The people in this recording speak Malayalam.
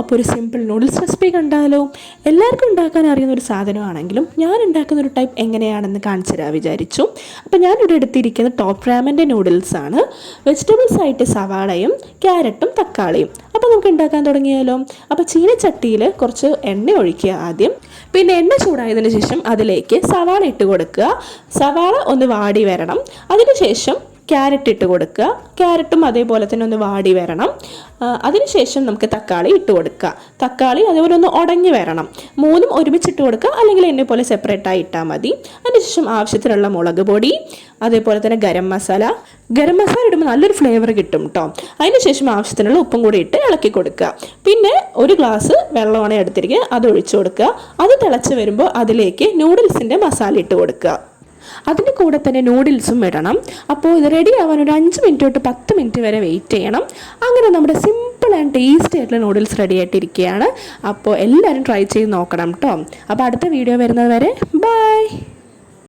അപ്പോൾ ഒരു സിമ്പിൾ നൂഡിൽസ് റെസിപ്പി കണ്ടാലോ? എല്ലാവർക്കും ഉണ്ടാക്കാൻ അറിയുന്ന ഒരു സാധനമാണെങ്കിലും ഞാൻ ഉണ്ടാക്കുന്ന ഒരു ടൈപ്പ് എങ്ങനെയാണെന്ന് കാണിച്ചു തരാൻ വിചാരിച്ചു. അപ്പോൾ ഞാനിവിടെ എടുത്തിരിക്കുന്ന ടോപ്പ് റാമൻ്റെ നൂഡിൽസാണ്. വെജിറ്റബിൾസ് ആയിട്ട് സവാളയും ക്യാരറ്റും തക്കാളിയും. അപ്പോൾ നമുക്ക് ഉണ്ടാക്കാൻ തുടങ്ങിയാലോ? അപ്പോൾ ചീനച്ചട്ടിയിൽ കുറച്ച് എണ്ണ ഒഴിക്കുക ആദ്യം. പിന്നെ എണ്ണ ചൂടായതിനു ശേഷം അതിലേക്ക് സവാള ഇട്ട് കൊടുക്കുക. സവാള ഒന്ന് വാടി വരണം. അതിനുശേഷം ക്യാരറ്റ് ഇട്ട് കൊടുക്കുക. ക്യാരറ്റും അതേപോലെ തന്നെ ഒന്ന് വാടി വരണം. അതിനുശേഷം നമുക്ക് തക്കാളി ഇട്ട് കൊടുക്കുക. തക്കാളി അതേപോലെ ഒന്ന് ഉടഞ്ഞു വരണം. മൂന്നും ഒരുമിച്ചിട്ട് കൊടുക്കുക, അല്ലെങ്കിൽ എന്നെ പോലെ സെപ്പറേറ്റായി ഇട്ടാൽ മതി. അതിനുശേഷം ആവശ്യത്തിനുള്ള മുളക് പൊടി, അതേപോലെ തന്നെ ഗരം മസാല ഇടുമ്പോൾ നല്ലൊരു ഫ്ലേവർ കിട്ടും കേട്ടോ. അതിനുശേഷം ആവശ്യത്തിനുള്ള ഉപ്പും കൂടി ഇട്ട് ഇളക്കി കൊടുക്കുക. പിന്നെ ഒരു ഗ്ലാസ് വെള്ളമാണ് എടുത്തിരിക്കുക, അത് ഒഴിച്ചു കൊടുക്കുക. അത് തിളച്ച് വരുമ്പോൾ അതിലേക്ക് നൂഡിൽസിൻ്റെ മസാല ഇട്ട് കൊടുക്കുക. അതിൻ്റെ കൂടെ തന്നെ നൂഡിൽസും ഇടണം. അപ്പോൾ ഇത് റെഡി ആവാൻ ഒരു 5 മിനിറ്റ് തൊട്ട് 10 മിനിറ്റ് വരെ വെയിറ്റ് ചെയ്യണം. അങ്ങനെ നമ്മുടെ സിമ്പിൾ ആൻഡ് ടേസ്റ്റി ആയിട്ടുള്ള നൂഡിൽസ് റെഡി ആയിട്ടിരിക്കുകയാണ്. അപ്പോൾ എല്ലാവരും ട്രൈ ചെയ്ത് നോക്കണം കേട്ടോ. അപ്പോൾ അടുത്ത വീഡിയോ വരുന്നത് വരെ ബൈ.